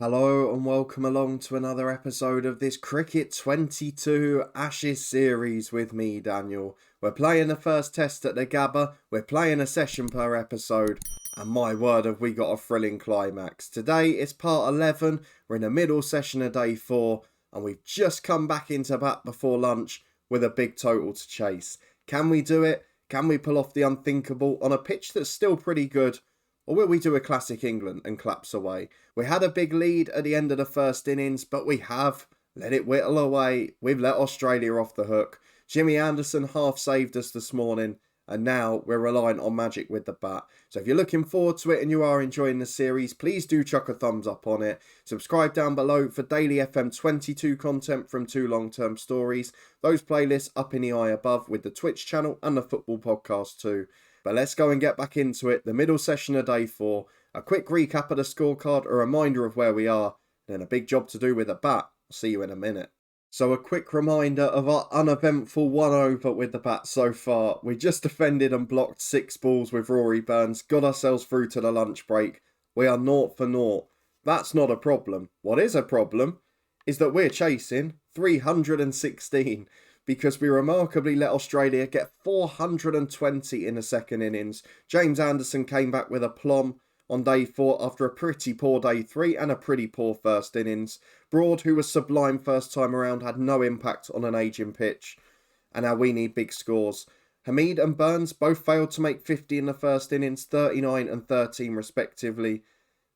Hello and welcome along to another episode of this Cricket 22 Ashes series with me, Daniel. We're playing the first test at the Gabba, we're playing a session per episode, and my word have we got a thrilling climax. Today it's part 11, we're in the middle session of day 4, and we've just come back into bat before lunch with a big total to chase. Can we do it? Can we pull off the unthinkable on a pitch that's still pretty good? Or will we do a classic England and collapse away? We had a big lead at the end of the first innings, but we have let it whittle away. We've let Australia off the hook. Jimmy Anderson half saved us this morning, and now we're reliant on magic with the bat. So if you're looking forward to it and you are enjoying the series, please do chuck a thumbs up on it. Subscribe down below for daily FM22 content from Two Long-Term Stories. Those playlists up in the eye above with the Twitch channel and the football podcast too. But let's go and get back into it. The middle session of day 4. A quick recap of the scorecard, a reminder of where we are, then a big job to do with the bat. I'll see you in a minute. So a quick reminder of our uneventful 1 over with the bat so far. We just defended and blocked 6 balls with Rory Burns, got ourselves through to the lunch break. We are 0 for 0. That's not a problem. What is a problem is that we're chasing 316. Because we remarkably let Australia get 420 in the second innings. James Anderson came back with a plum on day 4 after a pretty poor day 3 and a pretty poor first innings. Broad, who was sublime first time around, had no impact on an ageing pitch. And now we need big scores. Hamid and Burns both failed to make 50 in the first innings, 39 and 13 respectively.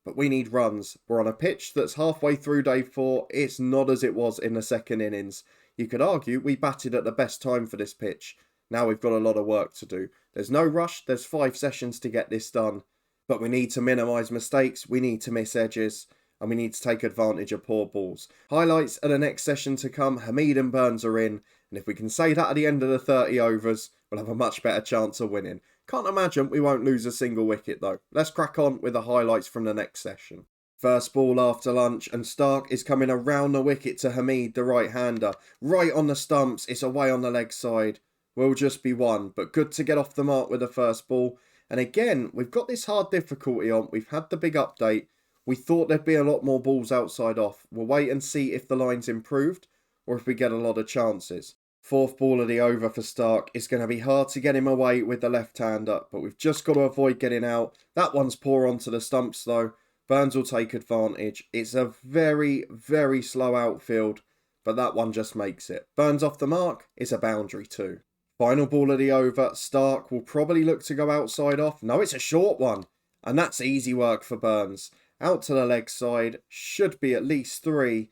But we need runs. We're on a pitch that's halfway through day 4. It's not as it was in the second innings. You could argue we batted at the best time for this pitch. Now we've got a lot of work to do. There's no rush, there's 5 sessions to get this done. But we need to minimise mistakes, we need to miss edges, and we need to take advantage of poor balls. Highlights are the next session to come. Hamid and Burns are in, and if we can say that at the end of the 30 overs, we'll have a much better chance of winning. Can't imagine we won't lose a single wicket though. Let's crack on with the highlights from the next session. First ball after lunch, and Stark is coming around the wicket to Hamid, the right-hander. Right on the stumps, it's away on the leg side. Will just be 1, but good to get off the mark with the first ball. And again, we've got this hard difficulty on. We've had the big update. We thought there'd be a lot more balls outside off. We'll wait and see if the line's improved, or if we get a lot of chances. Fourth ball of the over for Stark. It's going to be hard to get him away with the left-hander, but we've just got to avoid getting out. That one's poor onto the stumps though. Burns will take advantage. It's a very, very slow outfield, but that one just makes it. Burns off the mark, it's a boundary too. Final ball of the over. Stark will probably look to go outside off. No, it's a short one, and that's easy work for Burns. Out to the leg side, should be at least 3.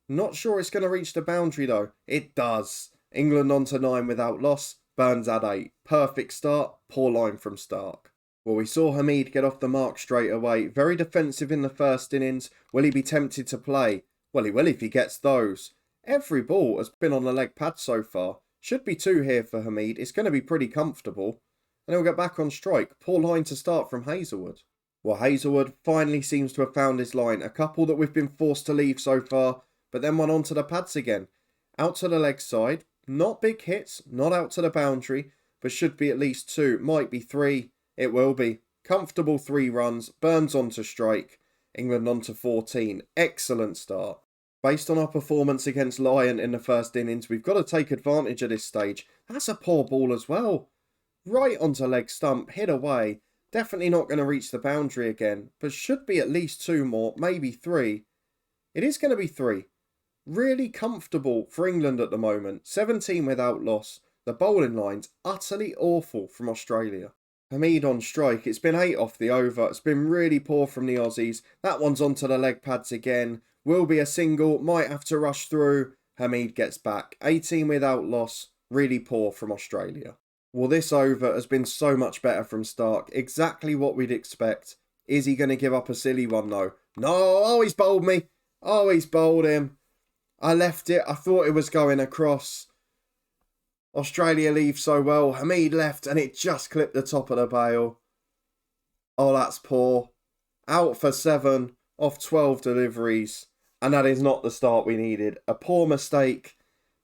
Not sure it's going to reach the boundary though. It does. England on to 9 without loss. Burns at 8. Perfect start, poor line from Stark. Well, we saw Hamid get off the mark straight away. Very defensive in the first innings. Will he be tempted to play? Well, he will if he gets those. Every ball has been on the leg pad so far. Should be 2 here for Hamid. It's going to be pretty comfortable. And he'll get back on strike. Poor line to start from Hazlewood. Well, Hazlewood finally seems to have found his line. A couple that we've been forced to leave so far, but then one onto the pads again. Out to the leg side. Not big hits, not out to the boundary, but should be at least 2. Might be 3. It will be. Comfortable 3 runs. Burns onto strike. England onto 14. Excellent start. Based on our performance against Lyon in the first innings, we've got to take advantage of this stage. That's a poor ball as well. Right onto leg stump. Hit away. Definitely not going to reach the boundary again, but should be at least 2 more, maybe 3. It is going to be 3. Really comfortable for England at the moment. 17 without loss. The bowling line's utterly awful from Australia. Hamid on strike. It's been 8 off the over. It's been really poor from the Aussies. That one's onto the leg pads again. Will be a single. Might have to rush through. Hamid gets back. 18 without loss. Really poor from Australia. Well, this over has been so much better from Stark. Exactly what we'd expect. Is he going to give up a silly one though? No. Oh, he's bowled me. Oh, he's bowled him. I left it. I thought it was going across. Australia leave so well. Hamid left and it just clipped the top of the bail. Oh, that's poor. Out for 7 off 12 deliveries. And that is not the start we needed. A poor mistake.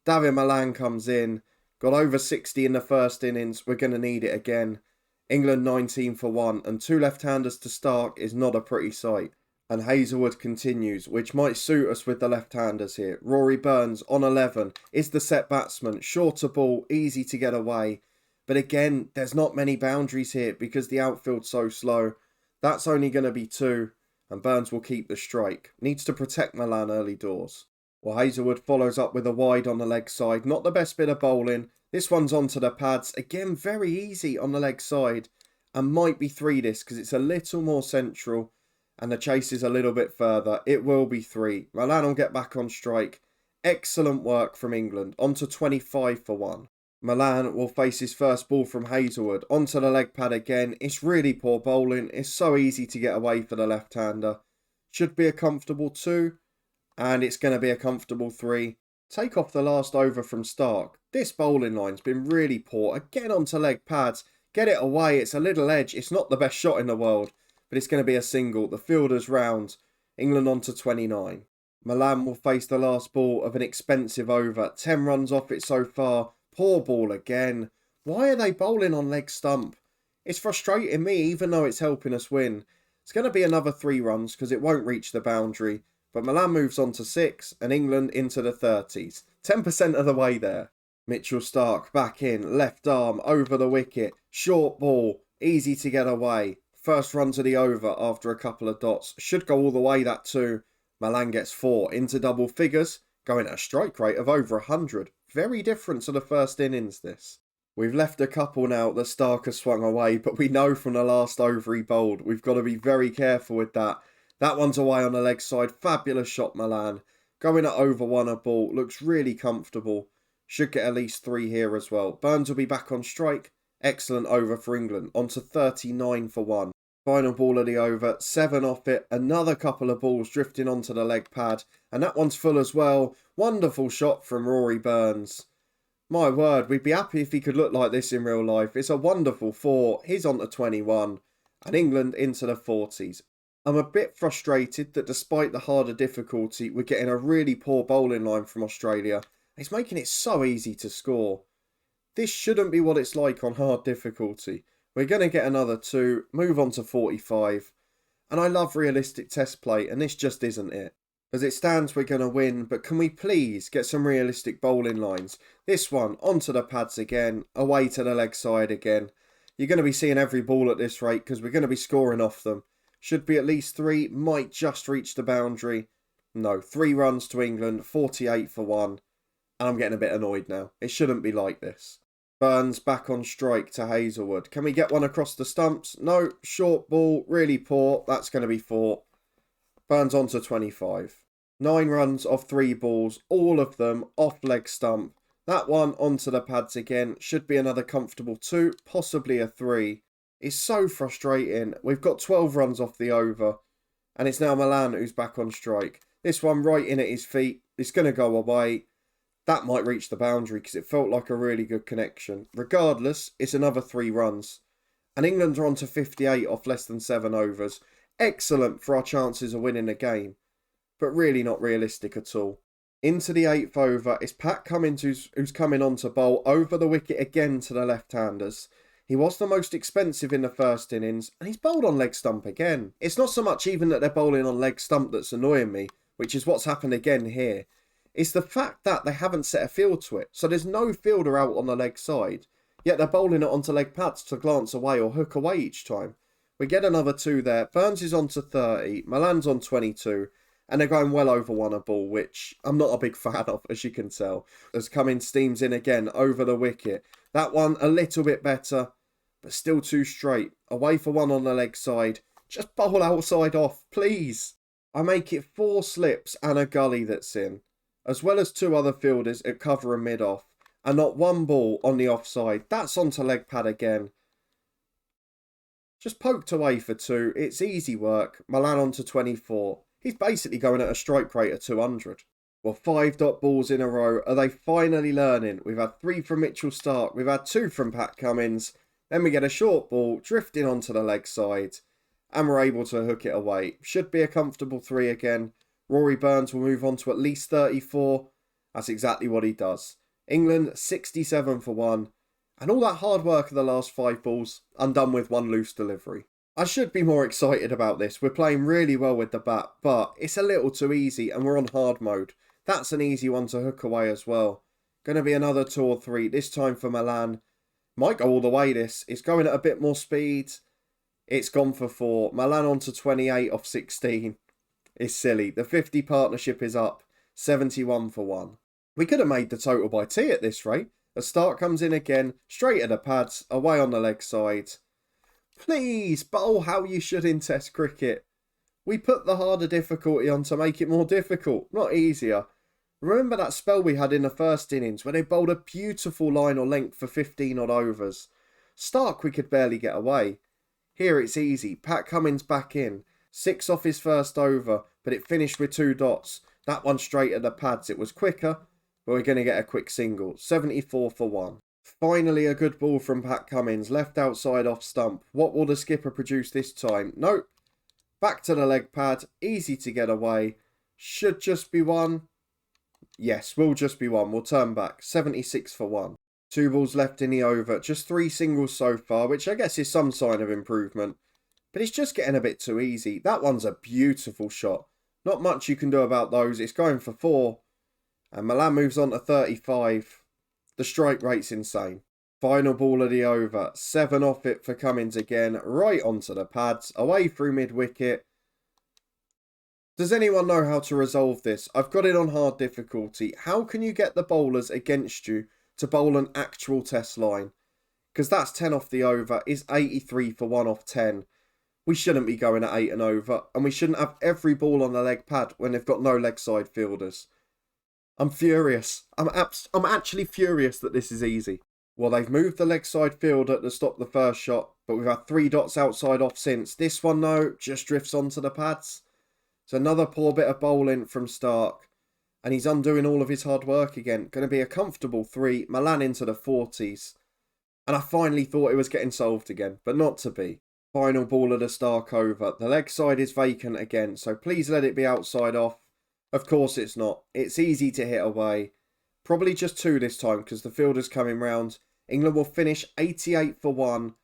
David Malan comes in. Got over 60 in the first innings. We're going to need it again. England 19 for 1. And 2 left-handers to Stark is not a pretty sight. And Hazelwood continues, which might suit us with the left-handers here. Rory Burns on 11 is the set batsman. Shorter ball, easy to get away. But again, there's not many boundaries here because the outfield's so slow. That's only going to be 2. And Burns will keep the strike. Needs to protect Malan early doors. Well, Hazelwood follows up with a wide on the leg side. Not the best bit of bowling. This one's onto the pads. Again, very easy on the leg side. And might be 3 this because it's a little more central. And the chase is a little bit further. It will be 3. Malan will get back on strike. Excellent work from England. On to 25 for 1. Malan will face his first ball from Hazelwood. Onto the leg pad again. It's really poor bowling. It's so easy to get away for the left-hander. Should be a comfortable 2. And it's going to be a comfortable 3. Take off the last over from Stark. This bowling line's been really poor. Again onto leg pads. Get it away. It's a little edge. It's not the best shot in the world. But it's going to be a single. The fielder's round. England on to 29. Malan will face the last ball of an expensive over. 10 runs off it so far. Poor ball again. Why are they bowling on leg stump? It's frustrating me even though it's helping us win. It's going to be another 3 runs because it won't reach the boundary. But Malan moves on to 6 and England into the 30s. 10% of the way there. Mitchell Stark back in. Left arm over the wicket. Short ball. Easy to get away. First run to the over after a couple of dots. Should go all the way, that too. Malan gets 4 into double figures, going at a strike rate of over 100. Very different to the first innings, this. We've left a couple now that Stark has swung away, but we know from the last over he bowled. We've got to be very careful with that. That one's away on the leg side. Fabulous shot, Malan. Going at over 1 a ball. Looks really comfortable. Should get at least 3 here as well. Burns will be back on strike. Excellent over for England. On to 39 for 1. Final ball of the over. 7 off it. Another couple of balls drifting onto the leg pad. And that one's full as well. Wonderful shot from Rory Burns. My word, we'd be happy if he could look like this in real life. It's a wonderful 4. He's on to 21. And England into the 40s. I'm a bit frustrated that despite the harder difficulty, we're getting a really poor bowling line from Australia. It's making it so easy to score. This shouldn't be what it's like on hard difficulty. We're going to get another 2, move on to 45. And I love realistic test play, and this just isn't it. As it stands, we're going to win, but can we please get some realistic bowling lines? This one, onto the pads again, away to the leg side again. You're going to be seeing every ball at this rate, because we're going to be scoring off them. Should be at least 3, might just reach the boundary. No, 3 runs to England, 48 for 1. And I'm getting a bit annoyed now. It shouldn't be like this. Burns back on strike to Hazelwood. Can we get one across the stumps? No. Short ball. Really poor. That's going to be 4. Burns on to 25. 9 runs off 3 balls. All of them off leg stump. That one onto the pads again. Should be another comfortable 2. Possibly a 3. It's so frustrating. We've got 12 runs off the over. And it's now Malan who's back on strike. This one right in at his feet. It's going to go away. That might reach the boundary because it felt like a really good connection. Regardless, it's another 3 runs. And England are on to 58 off less than 7 overs. Excellent for our chances of winning the game. But really not realistic at all. Into the 8th over, it's Pat Cummins who's coming on to bowl over the wicket again to the left-handers. He was the most expensive in the first innings, and he's bowled on leg stump again. It's not so much even that they're bowling on leg stump that's annoying me, which is what's happened again here. It's the fact that they haven't set a field to it. So there's no fielder out on the leg side. Yet they're bowling it onto leg pads to glance away or hook away each time. We get another 2 there. Burns is on to 30. Malan's on 22. And they're going well over 1 a ball, which I'm not a big fan of, as you can tell. As Cummins steams in again over the wicket. That one a little bit better, but still too straight. Away for 1 on the leg side. Just bowl outside off, please. I make it 4 slips and a gully that's in, as well as 2 other fielders at cover and mid-off, and not 1 ball on the offside. That's onto leg pad again. Just poked away for 2. It's easy work. Malan on to 24. He's basically going at a strike rate of 200. Well, 5 dot balls in a row. Are they finally learning? We've had 3 from Mitchell Stark. We've had 2 from Pat Cummins. Then we get a short ball drifting onto the leg side. And we're able to hook it away. Should be a comfortable 3 again. Rory Burns will move on to at least 34. That's exactly what he does. England 67 for 1. And all that hard work of the last 5 balls undone with 1 loose delivery. I should be more excited about this. We're playing really well with the bat, but it's a little too easy and we're on hard mode. That's an easy one to hook away as well. Going to be another 2 or 3, this time for Milan. Might go all the way this. It's going at a bit more speed. It's gone for 4. Milan on to 28 off 16. It's silly. The 50 partnership is up. 71 for 1. We could have made the total by T at this rate. A start comes in again. Straight at the pads. Away on the leg side. Please, bowl how you should in Test cricket. We put the harder difficulty on to make it more difficult, not easier. Remember that spell we had in the first innings where they bowled a beautiful line or length for 15 odd overs? Stark we could barely get away. Here it's easy. Pat Cummins back in. 6 off his first over, but it finished with 2 dots. That one straight at the pads. It was quicker, but we're going to get a quick single. 74 for 1. Finally a good ball from Pat Cummins. Left outside off stump. What will the skipper produce this time? Nope. Back to the leg pad. Easy to get away. Should just be 1. Yes, will just be 1. We'll turn back. 76 for 1. 2 balls left in the over. Just 3 singles so far, which I guess is some sign of improvement. But it's just getting a bit too easy. That one's a beautiful shot. Not much you can do about those. It's going for 4. And Milan moves on to 35. The strike rate's insane. Final ball of the over. 7 off it for Cummins again. Right onto the pads. Away through mid-wicket. Does anyone know how to resolve this? I've got it on hard difficulty. How can you get the bowlers against you to bowl an actual test line? Because that's 10 off the over. Is 83 for 1 off 10. We shouldn't be going at 8 and over. And we shouldn't have every ball on the leg pad when they've got no leg side fielders. I'm furious. I'm actually furious that this is easy. Well, they've moved the leg side fielder to stop the first shot, but we've had 3 dots outside off since. This one, though, just drifts onto the pads. It's another poor bit of bowling from Stark, and he's undoing all of his hard work again. Going to be a comfortable 3. Milan into the 40s. And I finally thought it was getting solved again, but not to be. Final ball of the Stark over. The leg side is vacant again, so please let it be outside off. Of course it's not. It's easy to hit away. Probably just 2 this time because the fielder's coming round. England will finish 88 for 1.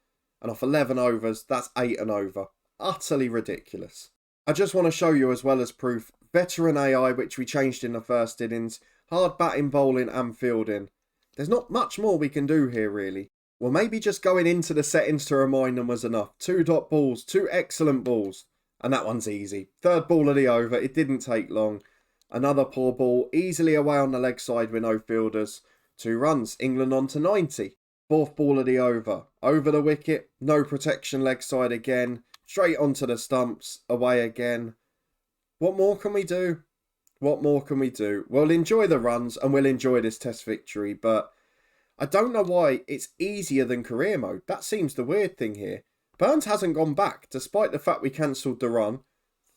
And off 11 overs, that's 8 and over. Utterly ridiculous. I just want to show you as well as proof. Veteran AI, which we changed in the first innings. Hard batting, bowling and fielding. There's not much more we can do here really. Well, maybe just going into the settings to remind them was enough. 2 dot balls. 2 excellent balls. And that one's easy. 3rd ball of the over. It didn't take long. Another poor ball, easily away on the leg side with no fielders. 2 runs, England on to 90. 4th ball of the over. Over the wicket, no protection leg side again. Straight onto the stumps, away again. What more can we do? What more can we do? We'll enjoy the runs and we'll enjoy this test victory, but I don't know why it's easier than career mode. That seems the weird thing here. Burns hasn't gone back, despite the fact we cancelled the run.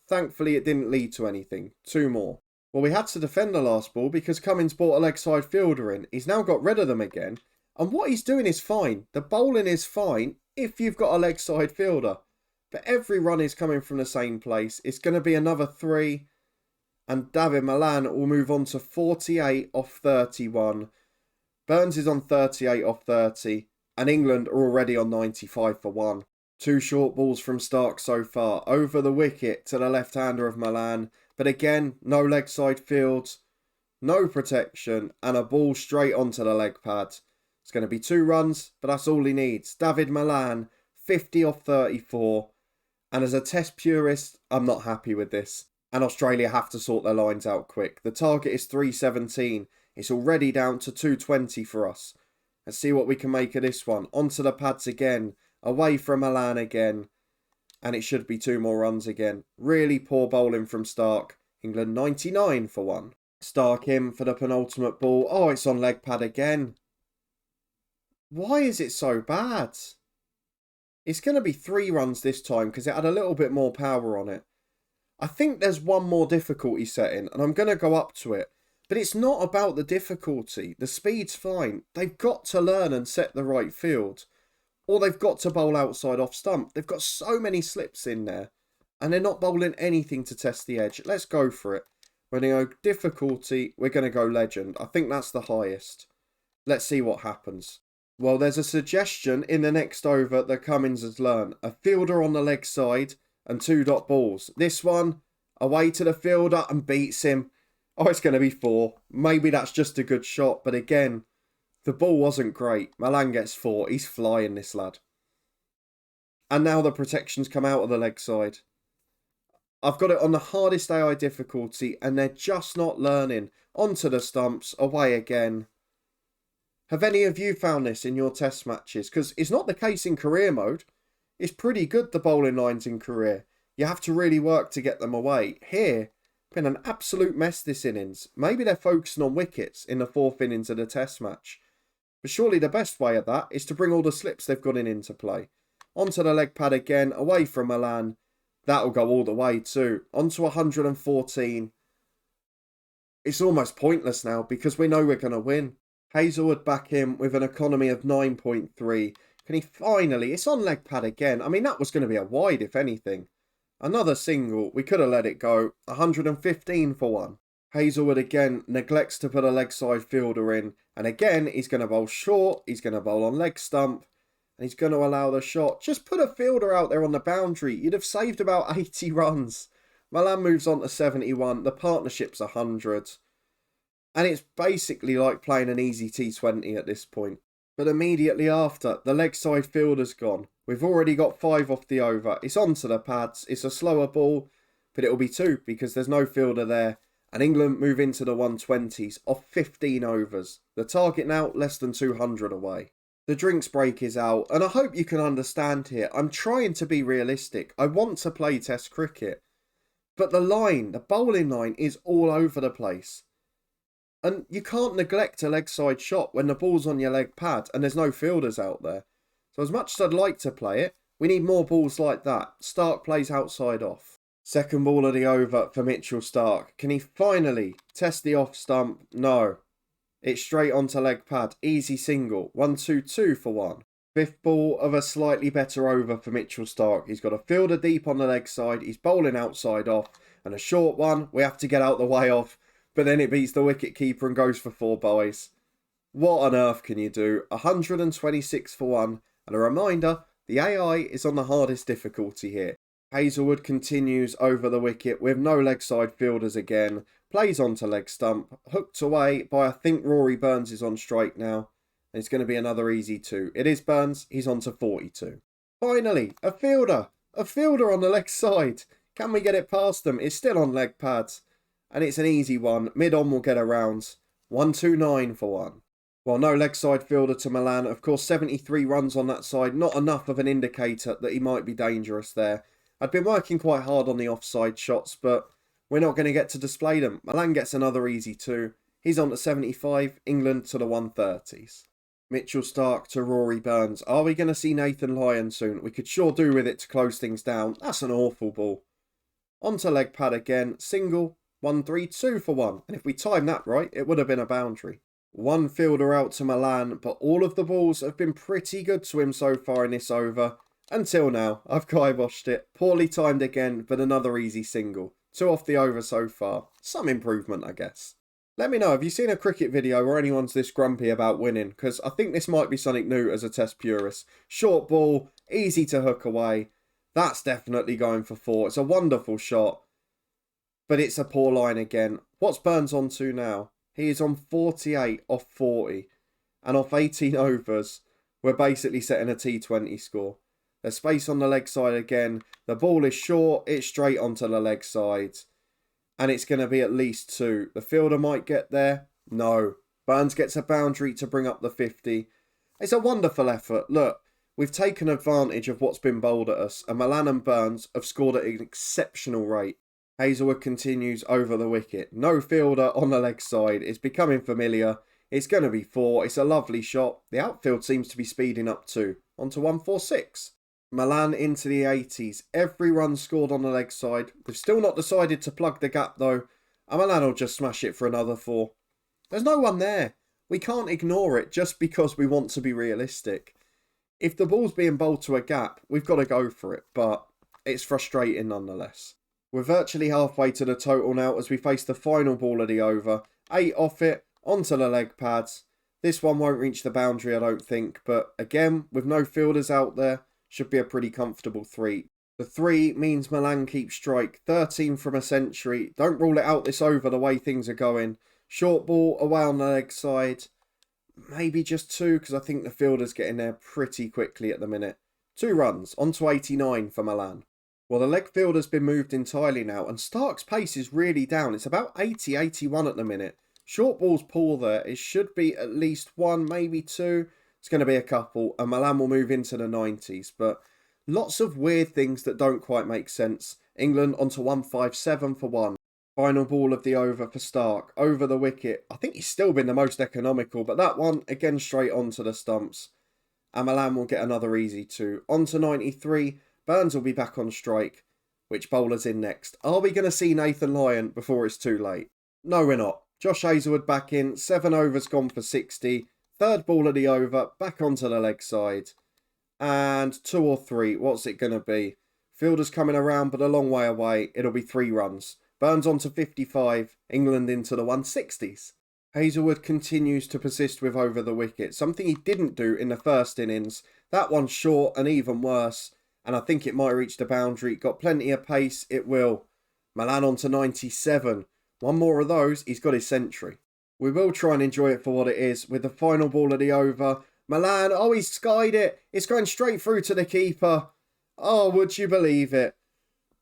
Thankfully, it didn't lead to anything. 2 more. Well, we had to defend the last ball because Cummins brought a leg side fielder in. He's now got rid of them again. And what he's doing is fine. The bowling is fine if you've got a leg side fielder. But every run is coming from the same place. It's going to be another 3. And Dawid Malan will move on to 48 off 31. Burns is on 38 off 30. And England are already on 95 for 1. 2 short balls from Stark so far. Over the wicket to the left-hander of Malan. But again, no leg side fields, no protection, and a ball straight onto the leg pad. It's going to be 2 runs, but that's all he needs. Dawid Malan, 50 off 34. And as a test purist, I'm not happy with this. And Australia have to sort their lines out quick. The target is 317. It's already down to 220 for us. Let's see what we can make of this one. Onto the pads again. Away from Malan again. And it should be 2 more runs again. Really poor bowling from Stark. England 99 for 1. Stark in for the penultimate ball. Oh, it's on leg pad again. Why is it so bad? It's going to be 3 runs this time because it had a little bit more power on it. I think there's one more difficulty setting and I'm going to go up to it. But it's not about the difficulty. The speed's fine. They've got to learn and set the right field. Or they've got to bowl outside off stump. They've got so many slips in there. And they're not bowling anything to test the edge. Let's go for it. We're going to go difficulty. We're going to go legend. I think that's the highest. Let's see what happens. Well, there's a suggestion in the next over that Cummins has learned. A fielder on the leg side and 2 dot balls. This one, away to the fielder and beats him. Oh, it's going to be 4. Maybe that's just a good shot, but again, the ball wasn't great. Malan gets 4. He's flying, this lad. And now the protections come out of the leg side. I've got it on the hardest AI difficulty, and they're just not learning. Onto the stumps, away again. Have any of you found this in your test matches? Because it's not the case in career mode. It's pretty good, the bowling lines in career. You have to really work to get them away. Here, been an absolute mess this innings. Maybe they're focusing on wickets in the 4th innings of the test match. But surely the best way of that is to bring all the slips they've got into play. Onto the leg pad again, away from Malan. That'll go all the way too. Onto 114. It's almost pointless now because we know we're going to win. Hazelwood back in with an economy of 9.3. Can he finally... It's on leg pad again. I mean, that was going to be a wide, if anything. Another single. We could have let it go. 115 for 1. Hazelwood again neglects to put a leg side fielder in. And again, he's going to bowl short. He's going to bowl on leg stump. And he's going to allow the shot. Just put a fielder out there on the boundary. You'd have saved about 80 runs. Malan moves on to 71. The partnership's 100. And it's basically like playing an easy T20 at this point. But immediately after, the leg side fielder's gone. We've already got 5 off the over. It's onto the pads. It's a slower ball, but it'll be 2 because there's no fielder there. And England move into the 120s off 15 overs. The target now less than 200 away. The drinks break is out, and I hope you can understand here. I'm trying to be realistic. I want to play Test cricket. But the bowling line is all over the place. And you can't neglect a leg side shot when the ball's on your leg pad and there's no fielders out there. So as much as I'd like to play it, we need more balls like that. Stark plays outside off. Second ball of the over for Mitchell Stark. Can he finally test the off stump? No. It's straight onto leg pad. Easy single. 1-2-2 for 1. 5th ball of a slightly better over for Mitchell Stark. He's got a fielder deep on the leg side. He's bowling outside off. And a short one we have to get out the way of. But then it beats the wicket keeper and goes for 4 boys. What on earth can you do? 126 for 1. And a reminder, the AI is on the hardest difficulty here. Hazelwood continues over the wicket with no leg side fielders again. Plays onto leg stump. Hooked away by, I think Rory Burns is on strike now. And it's going to be another easy 2. It is Burns. He's on to 42. Finally, a fielder. A fielder on the leg side. Can we get it past them? It's still on leg pads. And it's an easy one. Mid-on will get around. 1-2-9 for 1. Well, no leg side fielder to Malan. Of course, 73 runs on that side. Not enough of an indicator that he might be dangerous there. I'd been working quite hard on the offside shots, but we're not going to get to display them. Malan gets another easy 2. He's on to 75. England to the 130s. Mitchell Stark to Rory Burns. Are we going to see Nathan Lyon soon? We could sure do with it to close things down. That's an awful ball. Onto leg pad again. Single. 1-3-2 for 1. And if we timed that right, it would have been a boundary. One fielder out to Malan, but all of the balls have been pretty good to him so far in this over. Until now, I've kiboshed it. Poorly timed again, but another easy single. 2 off the over so far. Some improvement, I guess. Let me know, have you seen a cricket video where anyone's this grumpy about winning? Because I think this might be something new as a test purist. Short ball, easy to hook away. That's definitely going for 4. It's a wonderful shot. But it's a poor line again. What's Burns on to now? He is on 48 off 40. And off 18 overs, we're basically setting a T20 score. There's space on the leg side again. The ball is short. It's straight onto the leg side. And it's going to be at least 2. The fielder might get there. No. Burns gets a boundary to bring up the 50. It's a wonderful effort. Look, we've taken advantage of what's been bowled at us. And Malan and Burns have scored at an exceptional rate. Hazelwood continues over the wicket. No fielder on the leg side. It's becoming familiar. It's going to be 4. It's a lovely shot. The outfield seems to be speeding up too. On to 146. Malan into the 80s. Every run scored on the leg side. We've still not decided to plug the gap though. And Malan will just smash it for another 4. There's no one there. We can't ignore it just because we want to be realistic. If the ball's being bowled to a gap, we've got to go for it. But it's frustrating nonetheless. We're virtually halfway to the total now as we face the final ball of the over. 8 off it, onto the leg pads. This one won't reach the boundary, I don't think, but again, with no fielders out there, should be a pretty comfortable 3. The 3 means Milan keeps strike, 13 from a century. Don't rule it out this over the way things are going. Short ball away on the leg side. Maybe just 2, because I think the fielder's getting there pretty quickly at the minute. 2 runs, on to 89 for Milan. Well, the leg fielder's been moved entirely now, and Stark's pace is really down. It's about 80, 81 at the minute. Short ball's poor there. It should be at least 1, maybe 2. It's going to be a couple, and Milan will move into the 90s. But lots of weird things that don't quite make sense. England onto 157 for 1. Final ball of the over for Stark. Over the wicket. I think he's still been the most economical, but that one, again, straight onto the stumps. And Milan will get another easy 2. On to 93. Burns will be back on strike. Which bowler's in next? Are we going to see Nathan Lyon before it's too late? No, we're not. Josh Hazlewood back in. 7 overs gone for 60. Third ball of the over. Back onto the leg side. And 2 or 3. What's it going to be? Fielder's coming around, but a long way away. It'll be 3 runs. Burns on to 55. England into the 160s. Hazlewood continues to persist with over the wicket. Something he didn't do in the first innings. That one's short and even worse. And I think it might reach the boundary. Got plenty of pace. It will. Milan on to 97. One more of those. He's got his century. We will try and enjoy it for what it is. With the final ball of the over. Milan. Oh, he's skied it. It's going straight through to the keeper. Oh, would you believe it?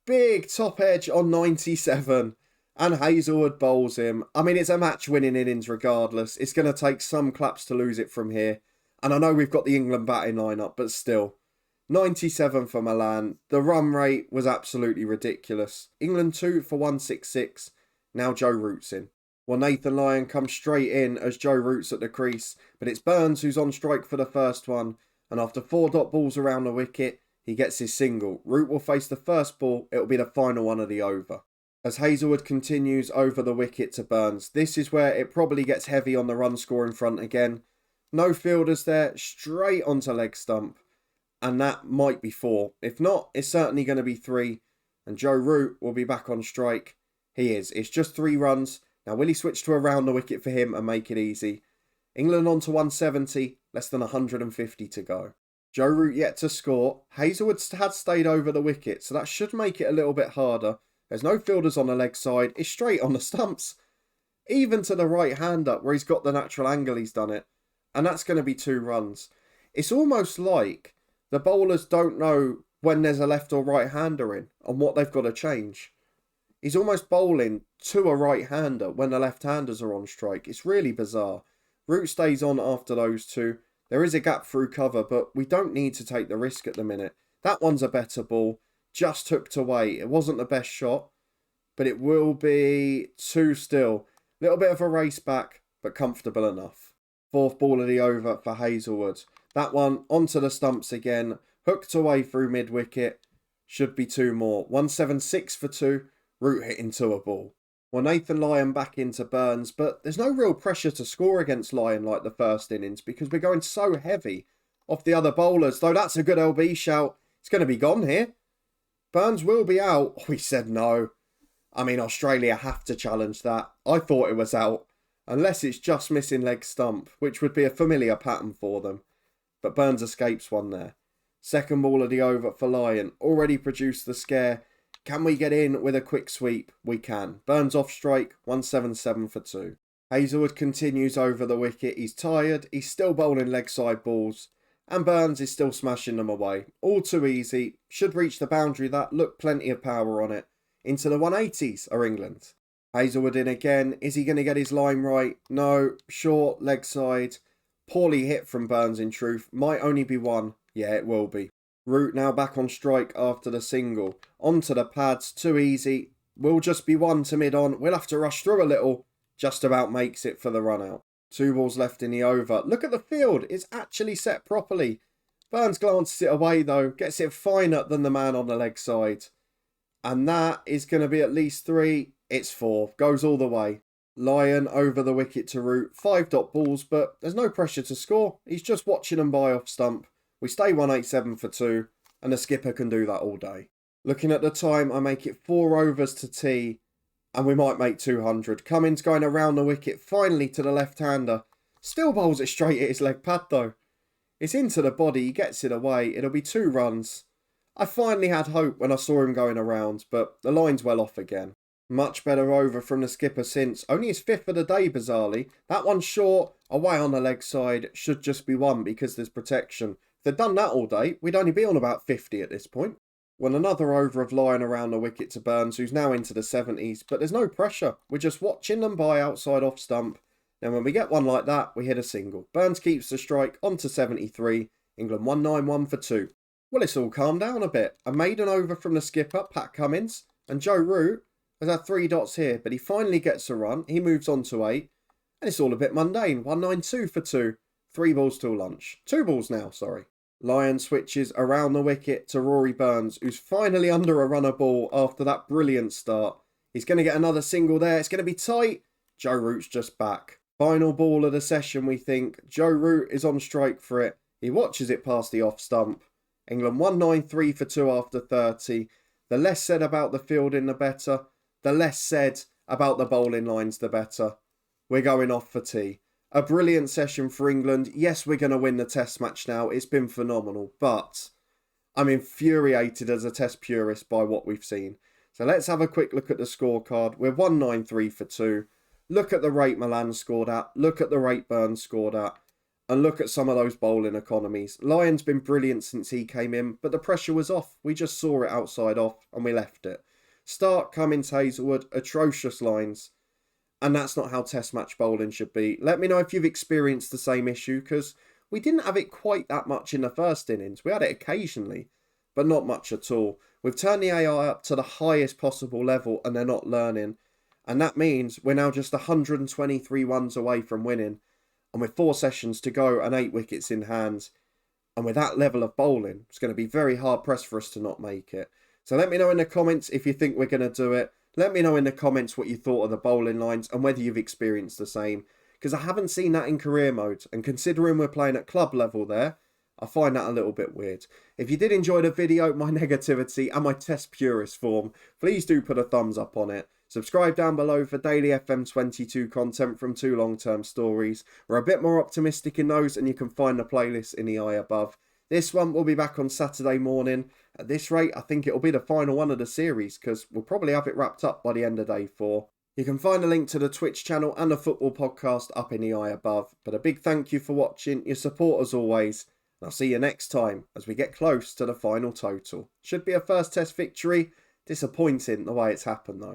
Big top edge on 97. And Hazlewood bowls him. I mean, it's a match-winning innings regardless. It's going to take some claps to lose it from here. And I know we've got the England batting lineup, but still. 97 for Milan. The run rate was absolutely ridiculous. England 2 for 166. Now Joe Root's in. Well, Nathan Lyon comes straight in as Joe Root's at the crease. But it's Burns who's on strike for the first one. And after 4 dot balls around the wicket, he gets his single. Root will face the first ball. It'll be the final one of the over. As Hazlewood continues over the wicket to Burns. This is where it probably gets heavy on the run scoring front again. No fielders there. Straight onto leg stump. And that might be 4. If not, it's certainly going to be 3. And Joe Root will be back on strike. He is. It's just 3 runs. Now will he switch to around the wicket for him and make it easy? England on to 170. Less than 150 to go. Joe Root yet to score. Hazlewood had stayed over the wicket, so that should make it a little bit harder. There's no fielders on the leg side. It's straight on the stumps. Even to the right-hander, where he's got the natural angle, he's done it. And that's going to be 2 runs. It's almost like the bowlers don't know when there's a left or right-hander in and what they've got to change. He's almost bowling to a right-hander when the left-handers are on strike. It's really bizarre. Root stays on after those 2. There is a gap through cover, but we don't need to take the risk at the minute. That one's a better ball. Just hooked away. It wasn't the best shot, but it will be 2 still. Little bit of a race back, but comfortable enough. 4th ball of the over for Hazlewood. That one onto the stumps again. Hooked away through mid-wicket. Should be 2 more. 176 for 2. Root hit into a ball. Well, Nathan Lyon back into Burns, but there's no real pressure to score against Lyon like the first innings because we're going so heavy off the other bowlers. Though that's a good LB shout. It's going to be gone here. Burns will be out. Oh, he said no. I mean, Australia have to challenge that. I thought it was out. Unless it's just missing leg stump, which would be a familiar pattern for them. But Burns escapes one there. 2nd ball of the over for Lyon. Already produced the scare. Can we get in with a quick sweep? We can. Burns off strike. 177 for 2. Hazlewood continues over the wicket. He's tired. He's still bowling leg side balls. And Burns is still smashing them away. All too easy. Should reach the boundary that. Look, plenty of power on it. Into the 180s are England. Hazlewood in again. Is he going to get his line right? No. Short, leg side. Poorly hit from Burns in truth. Might only be 1. Yeah, it will be. Root now back on strike after the single. Onto the pads. Too easy. Will just be 1 to mid-on. We'll have to rush through a little. Just about makes it for the run-out. 2 balls left in the over. Look at the field. It's actually set properly. Burns glances it away though. Gets it finer than the man on the leg side. And that is going to be at least 3. It's 4. Goes all the way. Lyon over the wicket to Root. 5 dot balls, but there's no pressure to score. He's just watching them by off stump. We stay 187 for 2, and the skipper can do that all day. Looking at the time, I make it 4 overs to tee, and we might make 200. Cummins going around the wicket, finally to the left-hander. Still bowls it straight at his leg pad though. It's into the body, he gets it away, it'll be 2 runs. I finally had hope when I saw him going around, but the line's well off again. Much better over from the skipper since, only his 5th of the day bizarrely. That one's short, away on the leg side, should just be 1 because there's protection. If they'd done that all day, we'd only be on about 50 at this point. When another over of Lyon around the wicket to Burns, who's now into the 70s, but there's no pressure. We're just watching them by outside off stump. Then when we get one like that, we hit a single. Burns keeps the strike on to 73. England 191 for 2. Well, it's all calmed down a bit. A maiden over from the skipper, Pat Cummins, and Joe Root has had 3 dots here, but he finally gets a run. He moves on to 8, and it's all a bit mundane. 192 for 2. 3 balls till lunch. 2 balls now, sorry. Lyon switches around the wicket to Rory Burns, who's finally under a runner ball after that brilliant start. He's going to get another single there. It's going to be tight. Joe Root's just back. Final ball of the session, we think. Joe Root is on strike for it. He watches it past the off stump. England 193 for 2 after 30. The less said about the fielding, the better. The less said about the bowling lines, the better. We're going off for tea. A brilliant session for England. Yes, we're going to win the test match now. It's been phenomenal. But I'm infuriated as a test purist by what we've seen. So let's have a quick look at the scorecard. We're 193 for 2. Look at the rate Milan scored at. Look at the rate Burns scored at. And look at some of those bowling economies. Lyon's been brilliant since he came in, but the pressure was off. We just saw it outside off and we left it. Stark, Cummins, Hazelwood, atrocious lines. And that's not how test match bowling should be. Let me know if you've experienced the same issue, because we didn't have it quite that much in the first innings. We had it occasionally, but not much at all. We've turned the AI up to the highest possible level and they're not learning. And that means we're now just 123 runs away from winning. And with 4 sessions to go and 8 wickets in hand, and with that level of bowling, it's going to be very hard pressed for us to not make it. So let me know in the comments if you think we're going to do it. Let me know in the comments what you thought of the bowling lines and whether you've experienced the same. Because I haven't seen that in career mode. And considering we're playing at club level there, I find that a little bit weird. If you did enjoy the video, my negativity and my test purist form, please do put a thumbs up on it. Subscribe down below for daily FM22 content from 2 long-term stories. We're a bit more optimistic in those and you can find the playlist in the eye above. This one will be back on Saturday morning. At this rate, I think it'll be the final one of the series because we'll probably have it wrapped up by the end of day 4. You can find a link to the Twitch channel and the football podcast up in the eye above. But a big thank you for watching, your support as always. And I'll see you next time as we get close to the final total. Should be a first test victory. Disappointing the way it's happened though.